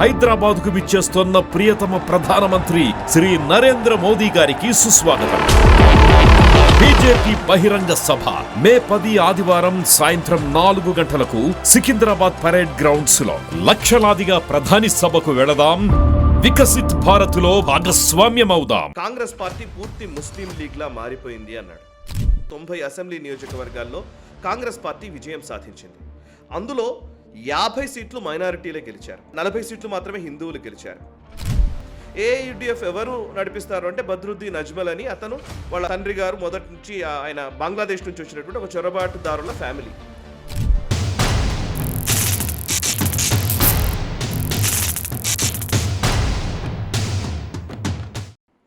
హైదరాబాద్ కు విచ్చేస్తున్న ప్రియతమ ప్రధానమంత్రి శ్రీ నరేంద్ర మోదీ గారికి సుస్వాగతం. బీజేపీ బహిరంగ సభ మే 10 ఆదివారం సాయంత్రం 4 గంటలకు సికింద్రాబాద్ పరేడ్ గ్రౌండ్స్ లో. లక్షలాదిగా ప్రధాని సభకు వెళదాం, వికసిత్ భారత్ లో భాగస్వామ్యమవుదాం. కాంగ్రెస్ పార్టీ పూర్తి ముస్లిం లీగ్ లా మారిపోయింది అన్నాడు. 90 అసెంబ్లీ నియోజకవర్గాల్లో కాంగ్రెస్ పార్టీ విజయం సాధించింది. అందులో 50 సీట్లు మైనారిటీలే గెలిచారు, 40 సీట్లు మాత్రమే హిందువులు గెలిచారు. ఏఐయుడిఎఫ్ ఎవరు నడిపిస్తారు అంటే బద్రుద్దీన్ అజ్మల్ అని, అతను వాళ్ళ తండ్రి గారు మొదటి నుంచి ఆయన బంగ్లాదేశ్ నుంచి వచ్చినటువంటి ఒక చొరబాటుదారుల ఫ్యామిలీ.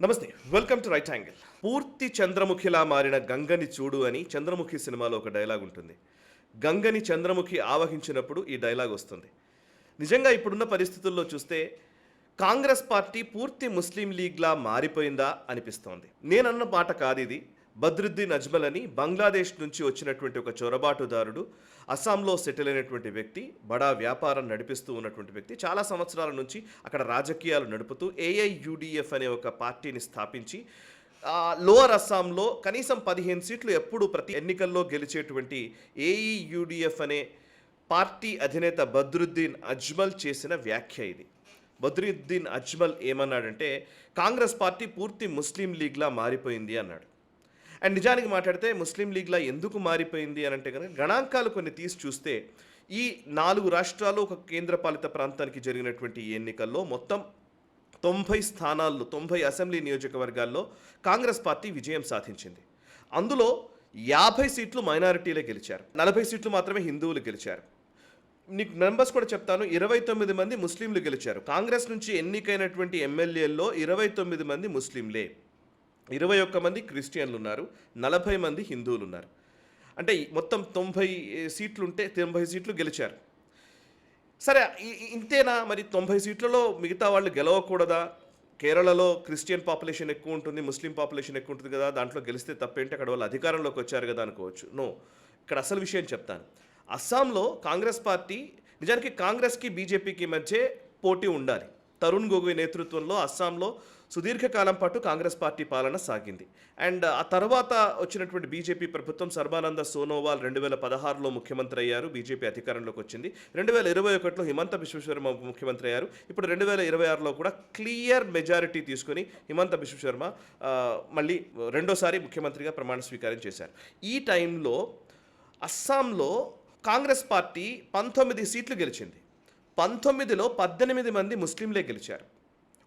నమస్తే, వెల్కమ్ టు రైట్ యాంగిల్. పూర్తి చంద్రముఖిలా మారిన గంగని చూడు అని చంద్రముఖి సినిమాలో ఒక డైలాగ్ ఉంటుంది. గంగని చంద్రముఖి ఆవహించినప్పుడు ఈ డైలాగ్ వస్తుంది. నిజంగా ఇప్పుడున్న పరిస్థితుల్లో చూస్తే కాంగ్రెస్ పార్టీ పూర్తి ముస్లిం లీగ్లా మారిపోయిందా అనిపిస్తోంది. నేనన్న మాట కాదు ఇది. బద్రుద్దీన్ అజ్మల్ అని బంగ్లాదేశ్ నుంచి వచ్చినటువంటి ఒక చొరబాటుదారుడు, అస్సాంలో సెటిల్ అయినటువంటి వ్యక్తి, బడా వ్యాపారం నడిపిస్తూ ఉన్నటువంటి వ్యక్తి, చాలా సంవత్సరాల నుంచి అక్కడ రాజకీయాలు నడుపుతూ ఏఐయుడిఎఫ్ అనే ఒక పార్టీని స్థాపించి లోవర్ అస్సాంలో కనీసం 15 సీట్లు ఎప్పుడు ప్రతి ఎన్నికల్లో గెలిచేటువంటి ఏఐయుడిఎఫ్ అనే పార్టీ అధినేత బద్రుద్దీన్ అజ్మల్ చేసిన వ్యాఖ్య ఇది. బద్రుద్దీన్ అజ్మల్ ఏమన్నాడంటే కాంగ్రెస్ పార్టీ పూర్తి ముస్లిం లీగ్లా మారిపోయింది అన్నాడు. అండ్ నిజానికి మాట్లాడితే ముస్లిం లీగ్లా ఎందుకు మారిపోయింది అని అంటే కనుక గణాంకాలు కొన్ని తీసి చూస్తే ఈ 4 రాష్ట్రాలు ఒక కేంద్రపాలిత ప్రాంతానికి జరిగినటువంటి ఎన్నికల్లో మొత్తం 90 స్థానాల్లో 90 అసెంబ్లీ నియోజకవర్గాల్లో కాంగ్రెస్ పార్టీ విజయం సాధించింది. అందులో 50 సీట్లు మైనారిటీలే గెలిచారు, 40 సీట్లు మాత్రమే హిందువులు గెలిచారు. నీకు నెంబర్స్ కూడా చెప్తాను. 29 మంది ముస్లింలు గెలిచారు. కాంగ్రెస్ నుంచి ఎన్నికైనటువంటి ఎమ్మెల్యేల్లో 29 మంది ముస్లింలే, 21 మంది క్రిస్టియన్లు ఉన్నారు, 40 మంది హిందువులు ఉన్నారు. అంటే మొత్తం 90 సీట్లుంటే 90 సీట్లు గెలిచారు. సరే, ఇంతేనా మరి? 90 సీట్లలో మిగతా వాళ్ళు గెలవకూడదా? కేరళలో క్రిస్టియన్ పాపులేషన్ ఎక్కువ ఉంటుంది, ముస్లిం పాపులేషన్ ఎక్కువ ఉంటుంది కదా, దాంట్లో గెలిస్తే తప్పేంటి, అక్కడ వాళ్ళు అధికారంలోకి వచ్చారు కదా అనుకోవచ్చు. నో, ఇక్కడ అసలు విషయం చెప్తాను. అస్సాంలో కాంగ్రెస్ పార్టీ, నిజానికి కాంగ్రెస్కి బీజేపీకి మధ్య పోటీ ఉండాలి. తరుణ్ గొగోయ్ నేతృత్వంలో అస్సాంలో సుదీర్ఘకాలం పాటు కాంగ్రెస్ పార్టీ పాలన సాగింది. అండ్ ఆ తర్వాత వచ్చినటువంటి బీజేపీ ప్రభుత్వం, సర్బానంద సోనోవాల్ 2016లో ముఖ్యమంత్రి అయ్యారు, బీజేపీ అధికారంలోకి వచ్చింది. 2021లో హిమంత బిశ్వశర్మ ముఖ్యమంత్రి అయ్యారు. ఇప్పుడు 2026లో కూడా క్లియర్ మెజారిటీ తీసుకొని హిమంత బిశ్వశర్మ మళ్ళీ రెండోసారి ముఖ్యమంత్రిగా ప్రమాణ స్వీకారం చేశారు. ఈ టైంలో అస్సాంలో కాంగ్రెస్ పార్టీ 19 సీట్లు గెలిచింది. 19లో 18 మంది ముస్లింలే గెలిచారు.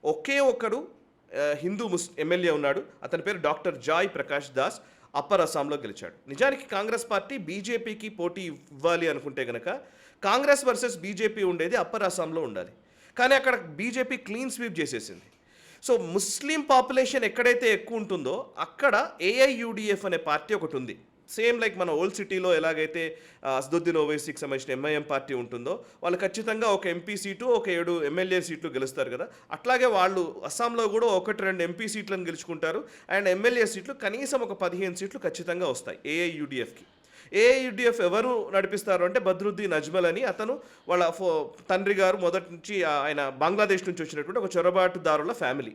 ఒకే ఒక్కడు హిందూ ఎమ్మెల్యే ఉన్నాడు, అతని పేరు doctor Joy Prakash Das, upper అస్సాంలో గెలిచాడు. నిజానికి కాంగ్రెస్ పార్టీ బీజేపీకి పోటీ ఇవ్వాలి అనుకుంటే కనుక కాంగ్రెస్ వర్సెస్ బీజేపీ ఉండేది అప్పర్ అస్సాంలో ఉండాలి. కానీ అక్కడ బీజేపీ క్లీన్ స్వీప్ చేసేసింది. సో ముస్లిం పాపులేషన్ ఎక్కడైతే ఎక్కువ ఉంటుందో అక్కడ ఏఐయుడిఎఫ్ అనే పార్టీ ఒకటి ఉంది. సేమ్ లైక్ మన ఓల్డ్ సిటీలో ఎలాగైతే అసదుద్దీన్ ఓవైసీకి సంబంధించిన ఎంఐఎం పార్టీ ఉంటుందో, వాళ్ళు ఖచ్చితంగా ఒక ఎంపీ సీటు, ఒక 7 ఎమ్మెల్యే సీట్లు గెలుస్తారు కదా, అట్లాగే వాళ్ళు అస్సాంలో కూడా 1-2 ఎంపీ సీట్లను గెలుచుకుంటారు. అండ్ ఎమ్మెల్యే సీట్లు కనీసం ఒక 15 సీట్లు ఖచ్చితంగా వస్తాయి ఏఐయుడిఎఫ్కి. ఏఐయుడిఎఫ్ ఎవరు నడిపిస్తారు అంటే బద్రుద్దీన్ అజ్మల్ అని, అతను వాళ్ళ తండ్రి గారు మొదటి నుంచి ఆయన బంగ్లాదేశ్ నుంచి వచ్చినటువంటి ఒక చొరబాటుదారుల ఫ్యామిలీ.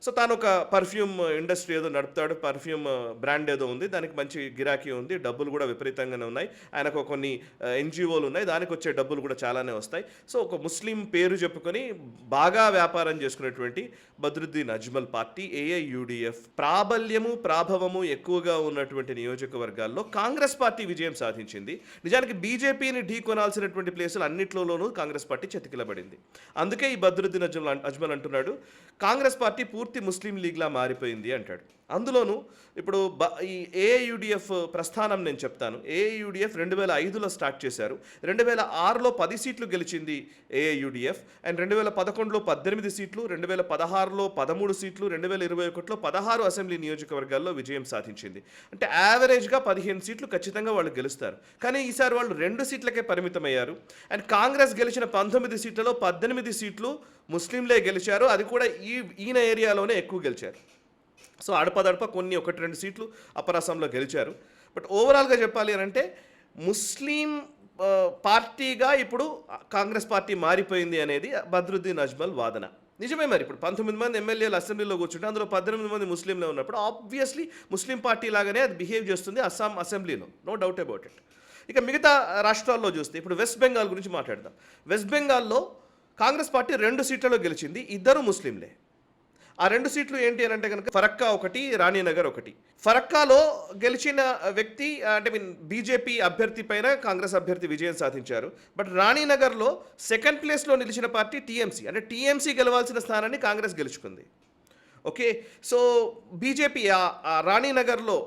సో తాను ఒక పర్ఫ్యూమ్ ఇండస్ట్రీ ఏదో నడుపుతాడు, పర్ఫ్యూమ్ బ్రాండ్ ఏదో ఉంది, దానికి మంచి గిరాకీ ఉంది, డబ్బులు కూడా విపరీతంగానే ఉన్నాయి. ఆయనకు కొన్ని ఎన్జిఓలు ఉన్నాయి, దానికి వచ్చే డబ్బులు కూడా చాలానే వస్తాయి. సో ఒక ముస్లిం పేరు చెప్పుకొని బాగా వ్యాపారం చేసుకునేటువంటి బద్రుద్దీన్ అజ్మల్ పార్టీ ఏఐయుడిఎఫ్ ప్రాబల్యము ప్రాభవము ఎక్కువగా ఉన్నటువంటి నియోజకవర్గాల్లో కాంగ్రెస్ పార్టీ విజయం సాధించింది. నిజానికి బీజేపీని ఢీ కొనాల్సినటువంటి ప్లేసులు అన్నిట్లోనూ కాంగ్రెస్ పార్టీ చతికిలబడింది. అందుకే ఈ బద్రుద్దీన్ అజ్మల్ అంటున్నాడు కాంగ్రెస్ పార్టీ పూర్తి ముస్లిం లీగ్లా మారిపోయింది అంటాడు. అందులోనూ ఇప్పుడు ఈ ఏఐయుడిఎఫ్ ప్రస్థానం నేను చెప్తాను. ఏఐయుడిఎఫ్ 2005లో స్టార్ట్ చేశారు. 2006లో 10 సీట్లు గెలిచింది ఏఐయుడిఎఫ్. అండ్ 2011లో 18 సీట్లు, 2016లో 13 సీట్లు, 2021లో 16 అసెంబ్లీ నియోజకవర్గాల్లో విజయం సాధించింది. అంటే యావరేజ్గా 15 సీట్లు ఖచ్చితంగా వాళ్ళు గెలుస్తారు. కానీ ఈసారి వాళ్ళు 2 సీట్లకే పరిమితమయ్యారు. అండ్ కాంగ్రెస్ గెలిచిన 19 సీట్లలో 18 సీట్లు ముస్లింలే గెలిచారు. అది కూడా ఈయన ఏరియాలోనే ఎక్కువ గెలిచారు. సో అడపదడప కొన్ని 1-2 సీట్లు అప్పర్ అస్సాంలో గెలిచారు. బట్ ఓవరాల్గా చెప్పాలి అని అంటే ముస్లిం పార్టీగా ఇప్పుడు కాంగ్రెస్ పార్టీ మారిపోయింది అనేది బద్రుద్దీన్ అజ్మల్ వాదన. నిజమే, మరి ఇప్పుడు 19 మంది ఎమ్మెల్యేలు అసెంబ్లీలో కూర్చుంటే అందులో 18 మంది ముస్లింలు ఉన్నప్పుడు ఆబ్వియస్లీ ముస్లిం పార్టీ లాగానే అది బిహేవ్ చేస్తుంది అస్సాం అసెంబ్లీలో, నో డౌట్ అబౌట్ ఇట్. ఇక మిగతా రాష్ట్రాల్లో చూస్తే ఇప్పుడు వెస్ట్ బెంగాల్ గురించి మాట్లాడదాం. వెస్ట్ బెంగాల్లో కాంగ్రెస్ పార్టీ 2 సీట్లలో గెలిచింది, ఇద్దరు ముస్లింలే. ఆ 2 సీట్లు ఏంటి అని అంటే కనుక ఫరక్కా ఒకటి, రాణీనగర్ ఒకటి. ఫరక్కాలో గెలిచిన వ్యక్తి అంటే బీజేపీ అభ్యర్థి పైన కాంగ్రెస్ అభ్యర్థి విజయం సాధించారు. బట్ రాణీనగర్లో సెకండ్ ప్లేస్లో నిలిచిన పార్టీ టీఎంసీ, అంటే టీఎంసీ గెలవాల్సిన స్థానాన్ని కాంగ్రెస్ గెలుచుకుంది. ఓకే, సో బీజేపీ ఆ రాణీనగర్లో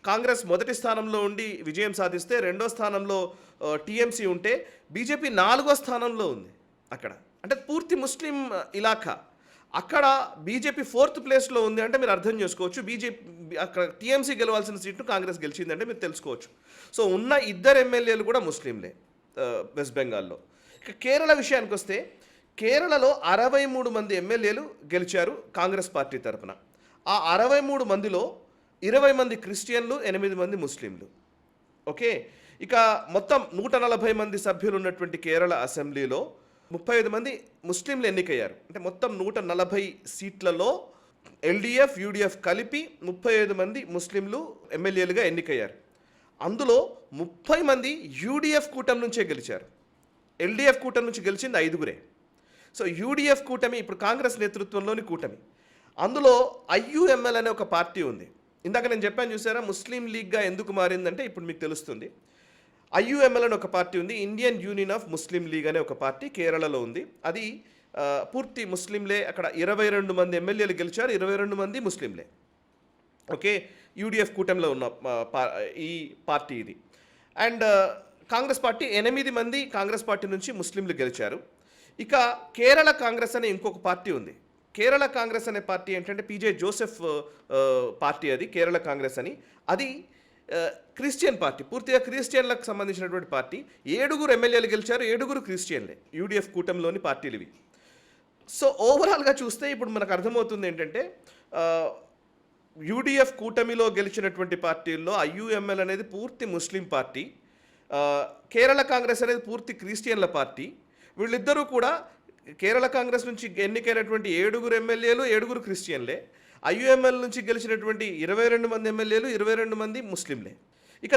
కాంగ్రెస్ మొదటి స్థానంలో ఉండి విజయం సాధిస్తే, రెండో స్థానంలో టీఎంసీ ఉంటే బీజేపీ 4వ స్థానంలో ఉంది అక్కడ. అంటే పూర్తి ముస్లిం ఇలాఖా. అక్కడ బీజేపీ 4th ప్లేస్లో ఉంది అంటే మీరు అర్థం చేసుకోవచ్చు బీజేపీ అక్కడ టీఎంసీ గెలవాల్సిన సీటు కాంగ్రెస్ గెలిచిందంటే మీరు తెలుసుకోవచ్చు. సో ఉన్న 2 ఎమ్మెల్యేలు కూడా ముస్లింలే వెస్ట్ బెంగాల్లో. ఇక కేరళ విషయానికి వస్తే కేరళలో 63 మంది ఎమ్మెల్యేలు గెలిచారు కాంగ్రెస్ పార్టీ తరఫున. ఆ 63 మందిలో 20 మంది క్రిస్టియన్లు, 8 మంది ముస్లింలు. ఓకే, ఇక మొత్తం 140 మంది సభ్యులు ఉన్నటువంటి కేరళ అసెంబ్లీలో 35 మంది ముస్లింలు ఎన్నికయ్యారు. అంటే మొత్తం 140 సీట్లలో ఎల్డీఎఫ్, యూడీఎఫ్ కలిపి 35 మంది ముస్లింలు ఎమ్మెల్యేలుగా ఎన్నికయ్యారు. అందులో 30 మంది యూడీఎఫ్ కూటమి నుంచే గెలిచారు. ఎల్డీఎఫ్ కూటమి నుంచి గెలిచింది 5గురే. సో యూడీఎఫ్ కూటమి ఇప్పుడు కాంగ్రెస్ నేతృత్వంలోని కూటమి. అందులో ఐయుఎంఎల్ అనే ఒక పార్టీ ఉంది. ఇందాక నేను చెప్పాను చూసారా ముస్లిం లీగ్గా ఎందుకు మారిందంటే ఇప్పుడు మీకు తెలుస్తుంది. ఐయుఎంఎల్ అని ఒక పార్టీ ఉంది, Indian Union of Muslim league అనే ఒక పార్టీ కేరళలో ఉంది. అది పూర్తి ముస్లింలే. అక్కడ 22 మంది ఎమ్మెల్యేలు గెలిచారు, 22 మంది ముస్లింలే. ఓకే, యూడీఎఫ్ కూటమిలో ఉన్న ఈ పార్టీ ఇది. అండ్ కాంగ్రెస్ పార్టీ 8 మంది కాంగ్రెస్ పార్టీ నుంచి ముస్లింలు గెలిచారు. ఇక కేరళ కాంగ్రెస్ అనే ఇంకొక పార్టీ ఉంది. కేరళ కాంగ్రెస్ అనే పార్టీ ఏంటంటే పీజే జోసెఫ్ పార్టీ, అది కేరళ కాంగ్రెస్ అని. అది క్రిస్టియన్ పార్టీ, పూర్తిగా క్రిస్టియన్లకు సంబంధించినటువంటి పార్టీ. 7 ఎమ్మెల్యేలు గెలిచారు, 7 క్రిస్టియన్లే. యూడీఎఫ్ కూటమిలోని పార్టీలు ఇవి. సో ఓవరాల్గా చూస్తే ఇప్పుడు మనకు అర్థమవుతుంది ఏంటంటే యూడీఎఫ్ కూటమిలో గెలిచినటువంటి పార్టీల్లో ఐయుఎంఎల్ అనేది పూర్తి ముస్లిం పార్టీ, కేరళ కాంగ్రెస్ అనేది పూర్తి క్రిస్టియన్ల పార్టీ. వీళ్ళిద్దరూ కూడా కేరళ కాంగ్రెస్ నుంచి ఎన్నికైనటువంటి 7 ఎమ్మెల్యేలు 7 క్రిస్టియన్లే. ఐయుఎంఎల్ నుంచి గెలిచినటువంటి 22 మంది ఎమ్మెల్యేలు 22 మంది ముస్లింలే. ఇక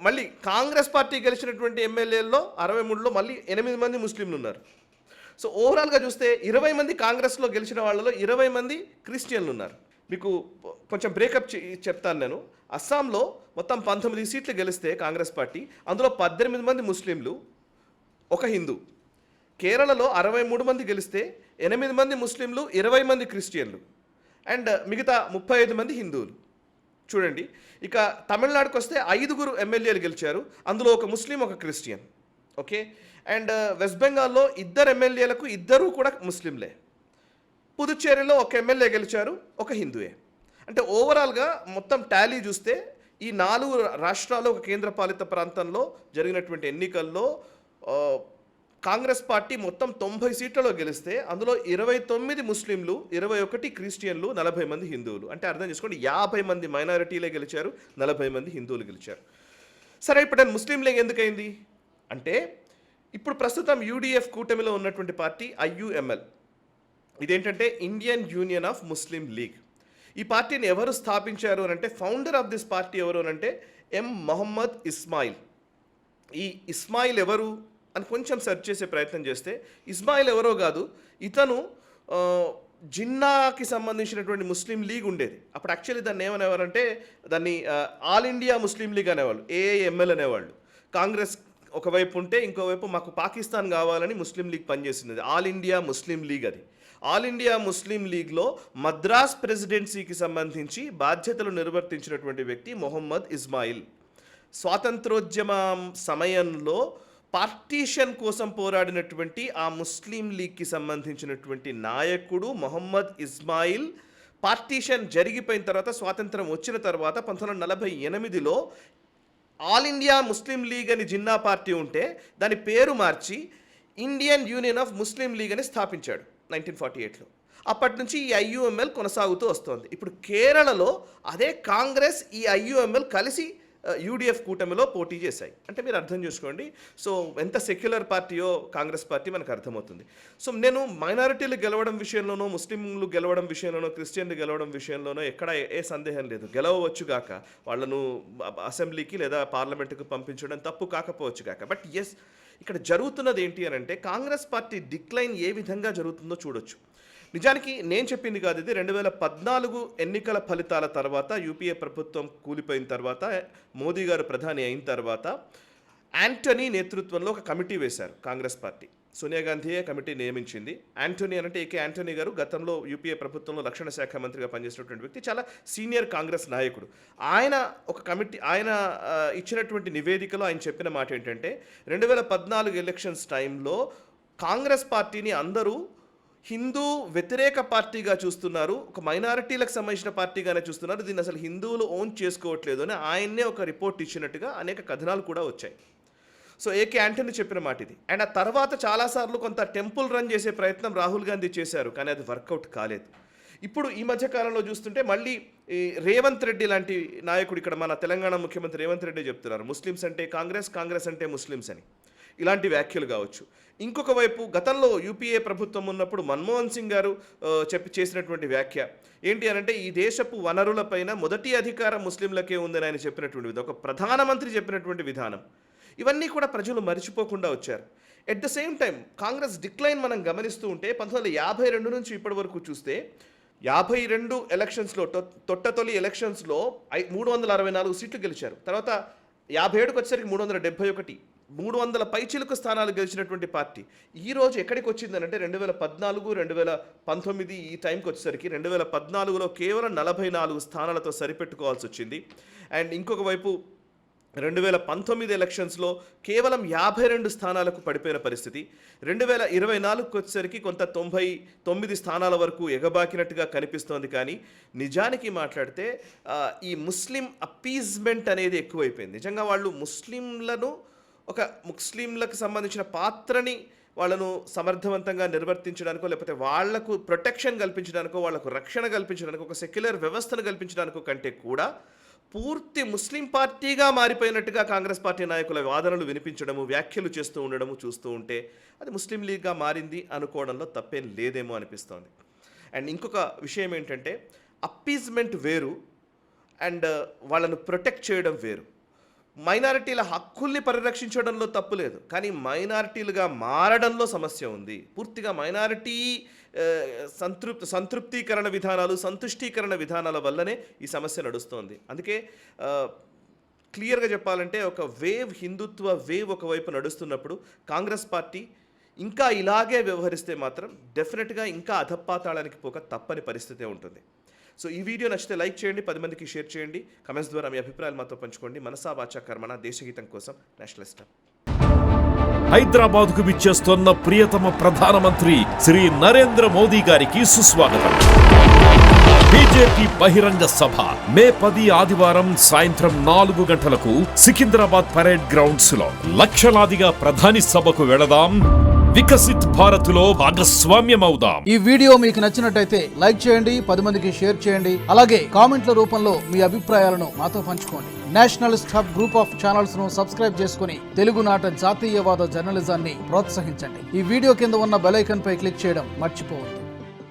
మళ్ళీ కాంగ్రెస్ పార్టీ గెలిచినటువంటి ఎమ్మెల్యేల్లో 63లో మళ్ళీ 8 మంది ముస్లింలు ఉన్నారు. సో ఓవరాల్గా చూస్తే 20 మంది కాంగ్రెస్లో గెలిచిన వాళ్ళలో 20 మంది క్రిస్టియన్లు ఉన్నారు. మీకు కొంచెం బ్రేకప్ చెప్తాను నేను. అస్సాంలో మొత్తం 19 సీట్లు గెలిస్తే కాంగ్రెస్ పార్టీ, అందులో 18 మంది ముస్లింలు, 1 హిందూ. కేరళలో 63 మంది గెలిస్తే 8 మంది ముస్లింలు, 20 మంది క్రిస్టియన్లు అండ్ మిగతా 35 మంది హిందువులు. చూడండి, ఇక తమిళనాడుకు వస్తే 5 ఎమ్మెల్యేలు గెలిచారు, అందులో 1 ముస్లిం, 1 క్రిస్టియన్. ఓకే, అండ్ వెస్ట్ బెంగాల్లో 2 ఎమ్మెల్యేలకు 2 కూడా ముస్లింలే. పుదుచ్చేరిలో 1 ఎమ్మెల్యే గెలిచారు, 1 హిందువే. అంటే ఓవరాల్గా మొత్తం టాలీ చూస్తే ఈ 4 రాష్ట్రాలు, ఒక కేంద్రపాలిత ప్రాంతంలో జరిగినటువంటి ఎన్నికల్లో కాంగ్రెస్ పార్టీ మొత్తం 90 సీట్లలో గెలిస్తే అందులో 29 ముస్లింలు, 21 క్రిస్టియన్లు, 40 మంది హిందువులు. అంటే అర్థం చేసుకోండి 50 మంది మైనారిటీలే గెలిచారు, 40 మంది హిందువులు గెలిచారు. సరే, ఇప్పుడు ముస్లిం లీగ్ ఎందుకైంది అంటే ఇప్పుడు ప్రస్తుతం యూడీఎఫ్ కూటమిలో ఉన్నటువంటి పార్టీ ఐయుఎంఎల్. ఇదేంటంటే Indian Union of Muslim league. ఈ పార్టీని ఎవరు స్థాపించారు అని అంటే ఫౌండర్ ఆఫ్ దిస్ పార్టీ ఎవరు అని అంటే మొహమ్మద్ ఇస్మాయిల్. ఈ ఇస్మాయిల్ ఎవరు అని కొంచెం సెర్చ్ చేసే ప్రయత్నం చేస్తే ఇస్మాయిల్ ఎవరో కాదు, ఇతను జిన్నాకి సంబంధించినటువంటి ముస్లిం లీగ్ ఉండేది. అప్పుడు యాక్చువల్లీ దాన్ని ఏమనేవారంటే దాన్ని ఆల్ ఇండియా ముస్లిం లీగ్ అనేవాళ్ళు, ఏఐఎంఎల్ అనేవాళ్ళు. కాంగ్రెస్ ఒకవైపు ఉంటే ఇంకోవైపు మాకు పాకిస్తాన్ కావాలని ముస్లిం లీగ్ పనిచేసింది, ఆల్ ఇండియా ముస్లిం లీగ్. అది ఆల్ ఇండియా ముస్లిం లీగ్లో మద్రాస్ ప్రెసిడెన్సీకి సంబంధించి బాధ్యతలు నిర్వర్తించినటువంటి వ్యక్తి మొహమ్మద్ ఇస్మాయిల్. స్వాతంత్రోద్యమం సమయంలో పార్టీషన్ కోసం పోరాడినటువంటి ఆ ముస్లిం లీగ్కి సంబంధించినటువంటి నాయకుడు మొహమ్మద్ ఇస్మాయిల్. పార్టీషన్ జరిగిపోయిన తర్వాత, స్వాతంత్రం వచ్చిన తర్వాత 1948లో ఆల్ ఇండియా ముస్లిం లీగ్ అని జిన్నా పార్టీ ఉంటే దాని పేరు మార్చి Indian Union of Muslim League అని స్థాపించాడు 1948లో. అప్పటి నుంచి ఈ ఐయుఎంఎల్ కొనసాగుతూ వస్తుంది. ఇప్పుడు కేరళలో అదే కాంగ్రెస్, ఈ ఐయుఎంఎల్ కలిసి యూడిఎఫ్ కూటమిలో పోటీ చేశాయి. అంటే మీరు అర్థం చేసుకోండి. సో ఎంత సెక్యులర్ పార్టీయో కాంగ్రెస్ పార్టీ మనకు అర్థమవుతుంది. సో నేను మైనారిటీలు గెలవడం విషయంలోనో, ముస్లింలు గెలవడం విషయంలోనో, క్రిస్టియన్లు గెలవడం విషయంలోనో ఎక్కడ ఏ సందేహం లేదు. గెలవచ్చుగాక, వాళ్ళను అసెంబ్లీకి లేదా పార్లమెంటుకు పంపించడం తప్పు కాకపోవచ్చు గాక. బట్ ఎస్, ఇక్కడ జరుగుతున్నది ఏంటి అని అంటే కాంగ్రెస్ పార్టీ డిక్లైన్ ఏ విధంగా జరుగుతుందో చూడొచ్చు. నిజానికి నేను చెప్పింది కాదు ఇది. 2014 ఎన్నికల ఫలితాల తర్వాత, యూపీఏ ప్రభుత్వం కూలిపోయిన తర్వాత, మోదీ గారు ప్రధాని అయిన తర్వాత యాంటనీ నేతృత్వంలో ఒక కమిటీ వేశారు కాంగ్రెస్ పార్టీ. సోనియా గాంధీయే కమిటీ నియమించింది. యాంటనీ అంటే ఏకే యాంటనీ గారు గతంలో యూపీఏ ప్రభుత్వంలో రక్షణ శాఖ మంత్రిగా పనిచేసినటువంటి వ్యక్తి, చాలా సీనియర్ కాంగ్రెస్ నాయకుడు. ఆయన ఒక కమిటీ, ఆయన ఇచ్చినటువంటి నివేదికలో ఆయన చెప్పిన మాట ఏంటంటే 2014 ఎలక్షన్స్ టైంలో కాంగ్రెస్ పార్టీని అందరూ హిందూ వ్యతిరేక పార్టీగా చూస్తున్నారు, ఒక మైనారిటీలకు సంబంధించిన పార్టీగానే చూస్తున్నారు, దీన్ని అసలు హిందువులు ఓన్ చేసుకోవట్లేదు అని ఆయన్నే ఒక రిపోర్ట్ ఇచ్చినట్టుగా అనేక కథనాలు కూడా వచ్చాయి. సో ఏకే యాంటనీ చెప్పిన మాట ఇది. అండ్ ఆ తర్వాత చాలాసార్లు కొంత టెంపుల్ రన్ చేసే ప్రయత్నం రాహుల్ గాంధీ చేశారు, కానీ అది వర్కౌట్ కాలేదు. ఇప్పుడు ఈ మధ్యకాలంలో చూస్తుంటే మళ్ళీ ఈ రేవంత్ రెడ్డి లాంటి నాయకుడు, ఇక్కడ మన తెలంగాణ ముఖ్యమంత్రి రేవంత్ రెడ్డి చెప్తున్నారు ముస్లిమ్స్ అంటే కాంగ్రెస్, కాంగ్రెస్ అంటే ముస్లిమ్స్ అని. ఇలాంటి వ్యాఖ్యలు కావచ్చు. ఇంకొక వైపు గతంలో యూపీఏ ప్రభుత్వం ఉన్నప్పుడు మన్మోహన్ సింగ్ గారు చేసినటువంటి వ్యాఖ్య ఏంటి అనంటే ఈ దేశపు వనరులపైన మొదటి అధికారం ముస్లింలకే ఉందని ఆయన చెప్పినటువంటి విధానం, ఒక ప్రధానమంత్రి చెప్పినటువంటి విధానం, ఇవన్నీ కూడా ప్రజలు మర్చిపోకుండా వచ్చారు. At the same time Congress decline మనం గమనిస్తూ ఉంటే 1952 నుంచి ఇప్పటి వరకు చూస్తే 52 ఎలక్షన్స్లో, తొట్టతొలి ఎలక్షన్స్లో 364 సీట్లు గెలిచారు. తర్వాత 57కి వచ్చేసరికి 371, 300 పైచిలుకు స్థానాలు గెలిచినటువంటి పార్టీ ఈరోజు ఎక్కడికి వచ్చిందనంటే 2014, 2019 ఈ టైంకి వచ్చేసరికి 2014లో కేవలం 44 స్థానాలతో సరిపెట్టుకోవాల్సి వచ్చింది. అండ్ ఇంకొక వైపు 2019 ఎలక్షన్స్లో కేవలం 52 స్థానాలకు పడిపోయిన పరిస్థితి. 2024కి వచ్చేసరికి కొంత 99 స్థానాల వరకు ఎగబాకినట్టుగా కనిపిస్తోంది. కానీ నిజానికి మాట్లాడితే ఈ ముస్లిం అప్పీజ్మెంట్ అనేది ఎక్కువైపోయింది. నిజంగా వాళ్ళు ముస్లింలకు సంబంధించిన పాత్రని వాళ్ళను సమర్థవంతంగా నిర్వర్తించడానికో, లేకపోతే వాళ్లకు ప్రొటెక్షన్ కల్పించడానికో, వాళ్లకు రక్షణ కల్పించడానికో, ఒక సెక్యులర్ వ్యవస్థను కల్పించడానికో కంటే కూడా పూర్తి ముస్లిం పార్టీగా మారిపోయినట్టుగా కాంగ్రెస్ పార్టీ నాయకుల వాదనలు వినిపించడము, వ్యాఖ్యలు చేస్తూ ఉండడము చూస్తూ ఉంటే అది ముస్లిం లీగ్గా మారింది అనుకోవడంలో తప్పేం లేదేమో అనిపిస్తోంది. అండ్ ఇంకొక విషయం ఏంటంటే అప్పీజ్మెంట్ వేరు అండ్ వాళ్ళను ప్రొటెక్ట్ చేయడం వేరు. మైనారిటీల హక్కుల్ని పరిరక్షించడంలో తప్పు లేదు, కానీ మైనారిటీలుగా మారడంలో సమస్య ఉంది. పూర్తిగా మైనారిటీ సంతృప్తీకరణ విధానాలు, సంతుష్టీకరణ విధానాల వల్లనే ఈ సమస్య నడుస్తోంది. అందుకే క్లియర్గా చెప్పాలంటే ఒక హిందుత్వ వేవ్ ఒకవైపు నడుస్తున్నప్పుడు కాంగ్రెస్ పార్టీ ఇంకా ఇలాగే వ్యవహరిస్తే మాత్రం డెఫినెట్గా ఇంకా అధపాతాళానికి పోక తప్పని పరిస్థితే ఉంటుంది. సో ఈ వీడియో నచ్చితే లైక్ చేయండి, 10 మందికి షేర్ చేయండి, కమెంట్స్ ద్వారా మీ అభిప్రాయాలు మాతో పంచుకోండి. మనసా వాచా కర్మణ, దేశగీతం కోసం నేషనలిస్ట్. హైదరాబాద్కు విచ్చేస్తున్న ప్రియతమ ప్రధానమంత్రి శ్రీ నరేంద్ర మోదీ గారికి సుస్వాగతం. బీజేపీ బహిరంగ సభ మే 10 ఆదివారం సాయంత్రం 4 గంటలకు సికింద్రాబాద్ పరేడ్ గ్రౌండ్స్ లో. లక్షలాదిగా ప్రధాని సభకు వెళదాం, వికసిత్ భారత్ లో భాగస్వామ్యమవుదాం. ఈ వీడియో మీకు నచ్చినట్టయితే లైక్ చేయండి, 10 మందికి షేర్ చేయండి. అలాగే కామెంట్ల రూపంలో మీ అభిప్రాయాలను మాతో పంచుకోండి. Nationalist hub group of channels ను సబ్స్క్రైబ్ చేసుకుని తెలుగునాట జాతీయవాద జర్నలిజాన్ని ప్రోత్సహించండి. ఈ వీడియో కింద ఉన్న బెల్ ఐకాన్ పై క్లిక్ చేయడం మర్చిపోవద్దు.